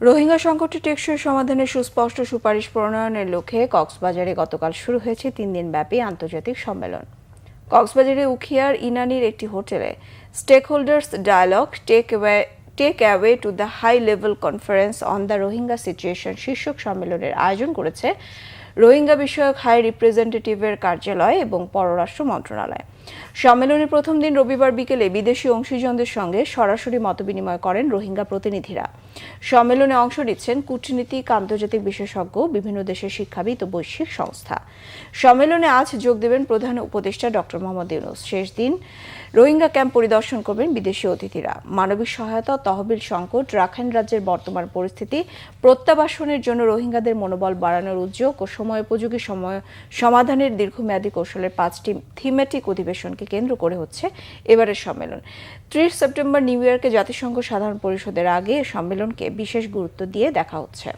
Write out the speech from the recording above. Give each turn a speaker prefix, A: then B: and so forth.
A: রোহিঙ্গা সংকটে টেকসই সমাধানের সুস্পষ্ট সুপারিশ প্রণয়নের লক্ষ্যে কক্সবাজারে গতকাল শুরু হয়েছে 3 দিনব্যাপী আন্তর্জাতিক সম্মেলন। কক্সবাজারে উখিয়ার ইনানির একটি হোটেলে stakeholders dialogue take away to the high level conference on the Rohingya situation শীর্ষক সম্মেলনের আয়োজন করেছে রোহিঙ্গা বিষয়ক হাই রিপ্রেজেন্টেটিভের কার্যালয় এবং পররাষ্ট্র মন্ত্রণালয়। সম্মেলনের প্রথম দিন রবিবার বিকেলে বিদেশি অংশীজনদের সঙ্গে সরাসরি মতবিনিময় করেন রোহিঙ্গা প্রতিনিধিরা। সম্মেলনে অংশ নিচ্ছেন কূটনীতিক, আন্তর্জাতিক বিশেষজ্ঞ, বিভিন্ন দেশের শিক্ষাবিদ ও বৈশ্বিক সংস্থা। সম্মেলনে আজ যোগ দেবেন প্রধান উপদেষ্টা ডক্টর মোহাম্মদ ইউনূস। শেষ দিন রোহিঙ্গা ক্যাম্প পরিদর্শন করবেন বিদেশি অতিথিরা। মানবিক সহায়তা, তহবিল সংকট, রাখাইন রাজ্যের বর্তমান পরিস্থিতি, প্রত্যাবাসনের জন্য রোহিঙ্গাদের মনোবল বাড়ানোর উদ্যোগ ও সময়োপযোগী সমাধানের দীর্ঘমেয়াদী কৌশলের 5টি থিমেটিক অধিবেশনকে কেন্দ্র করে হচ্ছে এবারের সম্মেলন। 30 সেপ্টেম্বর নিউ ইয়র্কে জাতিসংঘ সাধারণ পরিষদের আগে সম্মেলনকে বিশেষ গুরুত্ব দিয়ে দেখা হচ্ছে।